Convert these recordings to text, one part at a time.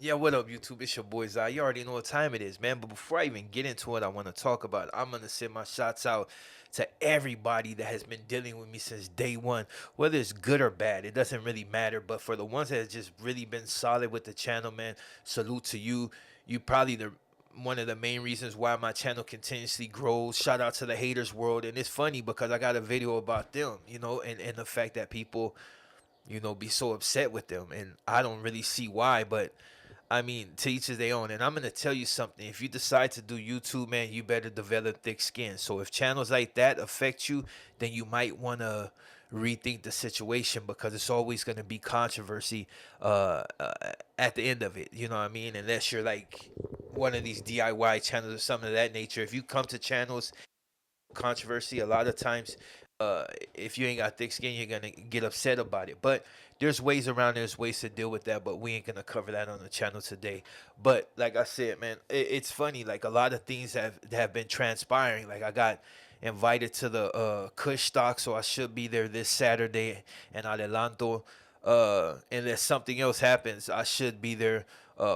Yeah, what up, YouTube? It's your boy Zai. You already know what time it is, man. But before I even get into it, I want to talk about it. I'm going to send my shots out to everybody that has been dealing with me since day one, whether it's good or bad. It doesn't really matter. But for the ones that have just really been solid with the channel, man, salute to you. You probably the one of the main reasons why my channel continuously grows. Shout out to the haters world. And it's funny because I got a video about them, and the fact that people, be so upset with them. And I don't really see why, but I mean, to each his their own. And I'm gonna tell you something. If you decide to do YouTube, man, you better develop thick skin. So if channels like that affect you, then you might wanna rethink the situation because it's always gonna be controversy at the end of it. You know what I mean? Unless you're like one of these DIY channels or something of that nature. If you come to channels controversy, a lot of times if you ain't got thick skin, you're gonna get upset about it. But there's ways around, there's ways to deal with that, but we ain't gonna cover that on the channel today. But like I said, man, it's funny, like a lot of things have been transpiring. Like I got invited to the Kush stock, so I should be there this Saturday in Adelanto. Unless something else happens, I should be there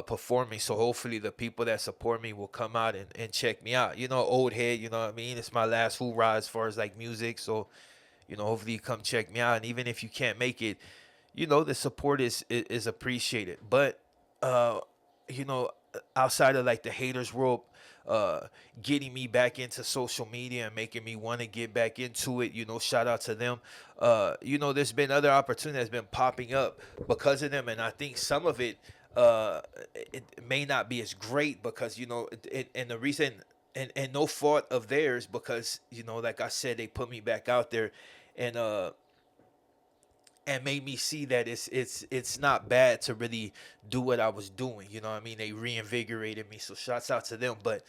performing. So hopefully the people that support me will come out and check me out. Old head, you know what I mean? It's my last hoorah as far as like music. So, hopefully you come check me out. And even if you can't make it, the support is appreciated. But uh, you know, outside of like the haters world, uh, getting me back into social media and making me want to get back into it. Shout out to them. There's been other opportunities that's been popping up because of them, and I think some of it may not be as great because and the reason and no fault of theirs because like I said, they put me back out there, and made me see that it's not bad to really do what I was doing. You know what I mean? They reinvigorated me. So shouts out to them. But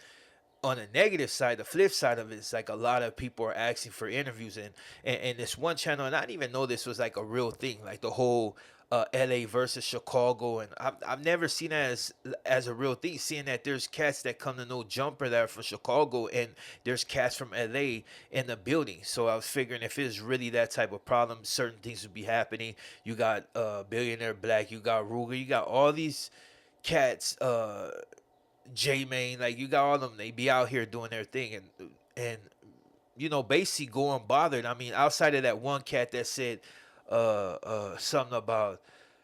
on the negative side, the flip side of it is like a lot of people are asking for interviews, and this one channel, and I didn't even know this was like a real thing, like the whole LA versus Chicago, and I've never seen that as a real thing. Seeing that there's cats that come to know Jumper that are from Chicago, and there's cats from LA in the building. So I was figuring if it's really that type of problem, certain things would be happening. You got Billionaire Black, you got Ruger, you got all these cats. J Main, like you got all of them. They be out here doing their thing, and basically go unbothered. I mean, outside of that one cat that said something about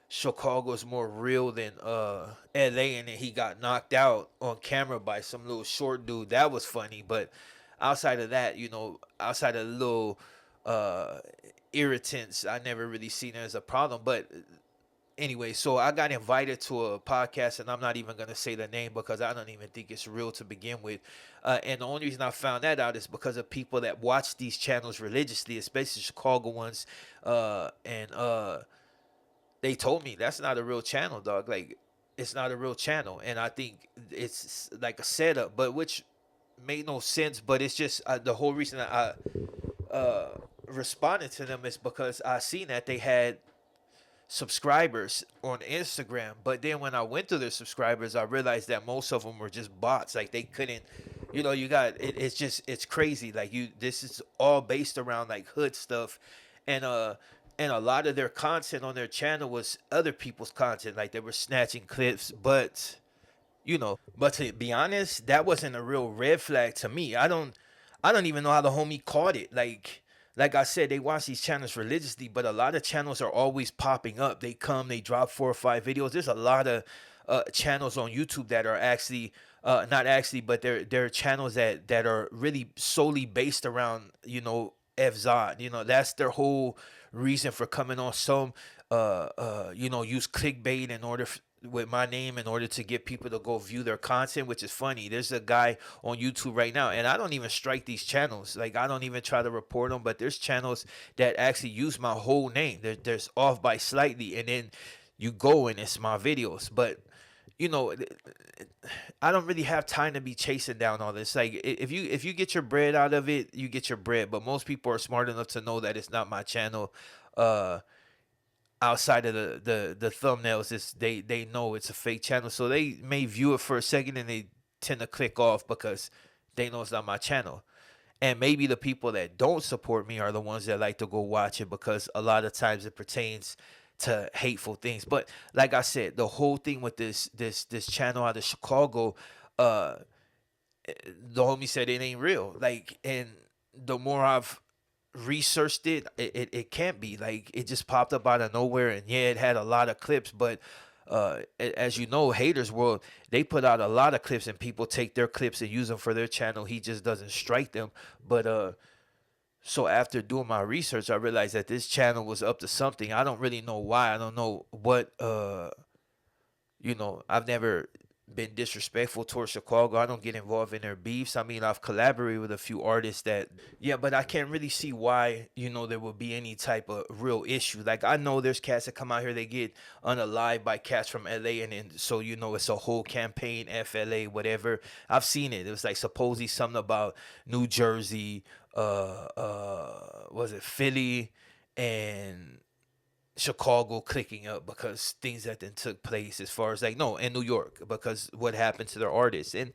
Chicago's more real than LA, and then he got knocked out on camera by some little short dude. That was funny, but outside of that, outside of the little uh irritants, I never really seen it as a problem. But anyway, so I got invited to a podcast, and I'm not even gonna say the name because I don't even think it's real to begin with. And the only reason I found that out is because of people that watch these channels religiously, especially Chicago ones. And They told me that's not a real channel, dog. Like, it's not a real channel, and I think it's like a setup, but which made no sense. But it's just the whole reason I responded to them is because I seen that they had subscribers on Instagram. But then when I went to their subscribers, I realized that most of them were just bots. Like they couldn't, you got it, it's crazy. Like this is all based around like hood stuff, and and a lot of their content on their channel was other people's content. Like they were snatching clips, but to be honest, that wasn't a real red flag to me. I don't even know how the homie caught it. Like I said, they watch these channels religiously, but a lot of channels are always popping up. They come, they drop 4 or 5 videos. There's a lot of channels on YouTube that are actually not actually, but they're channels that are really solely based around FZOD. That's their whole reason for coming on. Some use clickbait in order with my name in order to get people to go view their content, which is funny. There's a guy on YouTube right now, and I don't even strike these channels. Like I don't even try to report them, but there's channels that actually use my whole name. There's off by slightly, and then you go and it's my videos. But you know, I don't really have time to be chasing down all this. Like if you get your bread out of it, you get your bread. But most people are smart enough to know that it's not my channel. Uh, Outside of the thumbnails, they know it's a fake channel, so they may view it for a second and they tend to click off because they know it's not my channel. And maybe the people that don't support me are the ones that like to go watch it because a lot of times it pertains to hateful things. But like I said, the whole thing with this channel out of Chicago, uh the homie said it ain't real. Like, and the more I've researched it, it can't be. Like, it just popped up out of nowhere, and yeah, it had a lot of clips, but as you know, Haters World, they put out a lot of clips, and people take their clips and use them for their channel. He just doesn't strike them. But so after doing my research, I realized that this channel was up to something. I don't really know why. I don't know what I've never been disrespectful towards Chicago. I don't get involved in their beefs. I mean, I've collaborated with a few artists that, yeah, but I can't really see why, there would be any type of real issue. Like, I know there's cats that come out here, they get unalived by cats from LA, and then, so, it's a whole campaign, FLA, whatever. I've seen it. It was like supposedly something about New Jersey, was it Philly, and Chicago clicking up because things that then took place, as far as like, no, in New York, because what happened to their artists. And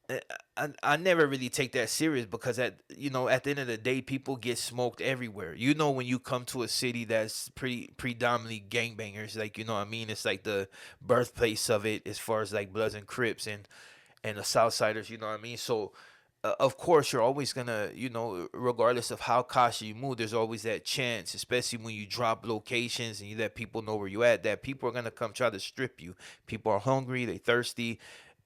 uh, I never really take that serious, because at the end of the day, people get smoked everywhere. When you come to a city that's pretty predominantly gangbangers, like, what I mean, it's like the birthplace of it, as far as like Bloods and Crips and the Southsiders, you know what I mean? So of course, you're always gonna, regardless of how cautious you move, there's always that chance, especially when you drop locations and you let people know where you at, that people are gonna come try to strip you. People are hungry, they thirsty,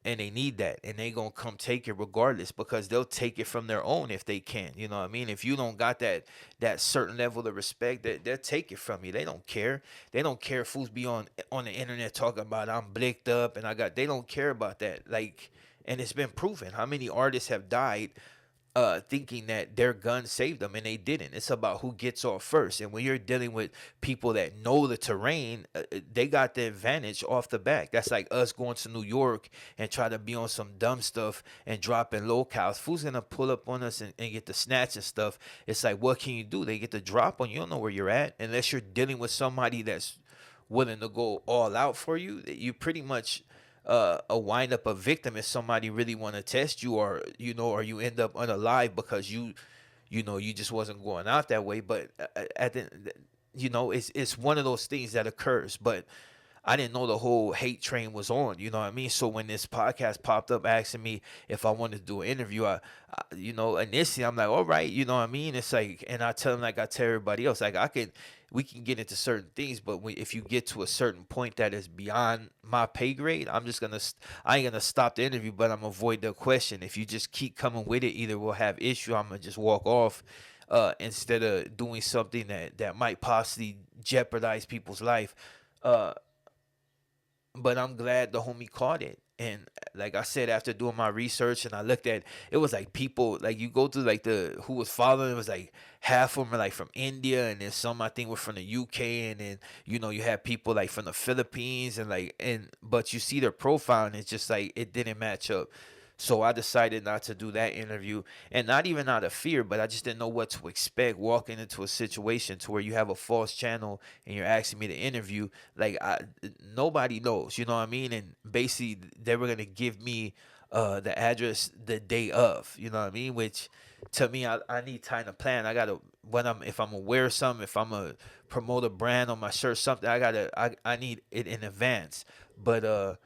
and they need that, and they gonna come take it regardless, because they'll take it from their own if they can. You know what I mean? If you don't got that certain level of respect, that they'll take it from you. They don't care. They don't care if fools be on the internet talking about I'm blicked up and I got. They don't care about that. Like, and it's been proven. How many artists have died thinking that their gun saved them, and they didn't. It's about who gets off first. And when you're dealing with people that know the terrain, they got the advantage off the back. That's like us going to New York and try to be on some dumb stuff and dropping locales. Who's gonna pull up on us and get the snatch and stuff? It's like, what can you do? They get the drop on you. You don't know where you're at unless you're dealing with somebody that's willing to go all out for you. You pretty much a wind up a victim if somebody really want to test you, or or you end up unalive because you just wasn't going out that way. But at the it's one of those things that occurs. But I didn't know the whole hate train was on. You know what I mean? So when this podcast popped up asking me if I wanted to do an interview, initially I'm like, all right, you know what I mean? It's like, and I tell them, like I tell everybody else, like, we can get into certain things, but if you get to a certain point that is beyond my pay grade, I ain't gonna stop the interview, but I'm gonna avoid the question. If you just keep coming with it, either we'll have issue, I'm gonna just walk off, instead of doing something that might possibly jeopardize people's life. Uh, but I'm glad the homie caught it. And like I said, after doing my research and I looked at it, was like people, like, you go through like the who was following, it was like half of them are like from India, and then some I think were from the UK, and then you have people like from the Philippines, and like, and but you see their profile and it's just like it didn't match up. So I decided not to do that interview, and not even out of fear, but I just didn't know what to expect walking into a situation to where you have a false channel and you're asking me to interview. Like, nobody knows, you know what I mean? And basically, they were gonna give me the address the day of, you know what I mean? Which, to me, I need time to plan. I gotta, if I'm gonna wear something, if I'm gonna promote a brand on my shirt, something, I need it in advance. But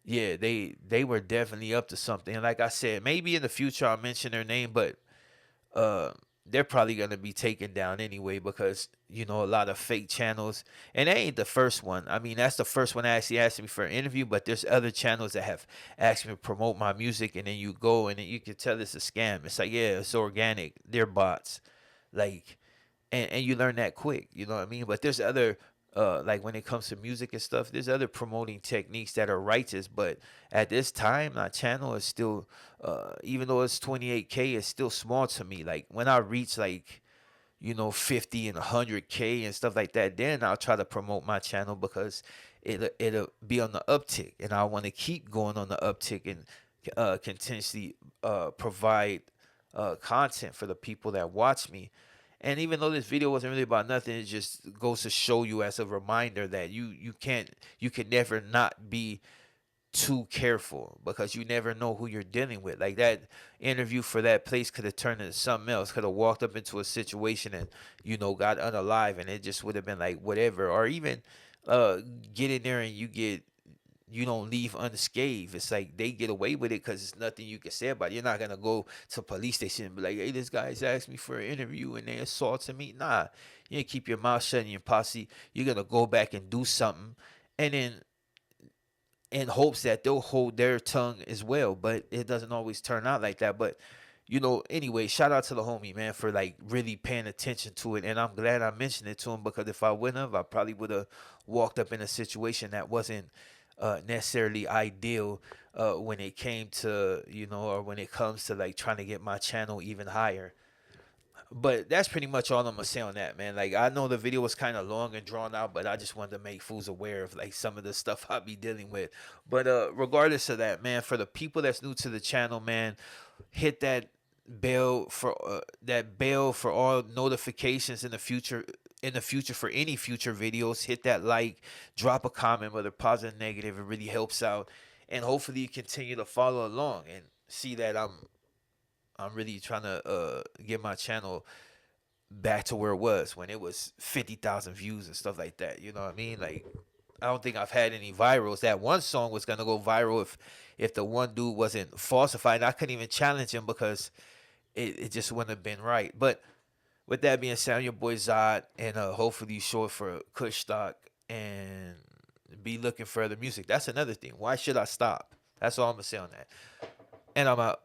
yeah, they were definitely up to something. And like I said, maybe in the future I'll mention their name, but uh they're probably gonna be taken down anyway, because a lot of fake channels, and they ain't the first one. I mean, that's the first one that actually asked me for an interview, but there's other channels that have asked me to promote my music, and then you go and then you can tell it's a scam. It's like, yeah, it's organic. They're bots. Like, and you learn that quick, you know what I mean? But there's other like when it comes to music and stuff, there's other promoting techniques that are righteous, but at this time my channel is still even though it's 28K, it's still small to me. Like, when I reach like 50 and 100K and stuff like that, then I'll try to promote my channel, because it'll be on the uptick, and I want to keep going on the uptick, and continuously provide content for the people that watch me. And even though this video wasn't really about nothing, it just goes to show you as a reminder that you can never not be too careful because you never know who you're dealing with. Like that interview for that place could have turned into something else. Could have walked up into a situation and got unalive, and it just would have been like whatever. Or even uh get in there and you don't leave unscathed. It's like they get away with it because it's nothing you can say about it. You're not gonna go to police station and be like, "Hey, this guy's asked me for an interview and they assaulted me." Nah, you keep your mouth shut and your posse. You're gonna go back and do something, and then in hopes that they'll hold their tongue as well. But it doesn't always turn out like that. But anyway, shout out to the homie, man, for like really paying attention to it. And I'm glad I mentioned it to him because if I wouldn't have, I probably would have walked up in a situation that wasn't necessarily ideal when it came to, or when it comes to like trying to get my channel even higher. But that's pretty much all I'm gonna say on that, man. Like I know the video was kind of long and drawn out, but I just wanted to make fools aware of like some of the stuff I be dealing with. But regardless of that, man, for the people that's new to the channel, man, hit that bell for all notifications in the future. In the future, for any future videos, hit that like, drop a comment, whether positive or negative. It really helps out, and hopefully you continue to follow along and see that I'm really trying to get my channel back to where it was when it was 50,000 views and stuff like that. You know what I mean? Like, I don't think I've had any virals. That one song was gonna go viral if the one dude wasn't falsified. I couldn't even challenge him because it just wouldn't have been right. But with that being said, I'm your boy Zod, and hopefully you show it for Kush Stock and be looking for other music. That's another thing. Why should I stop? That's all I'm gonna say on that. And I'm out.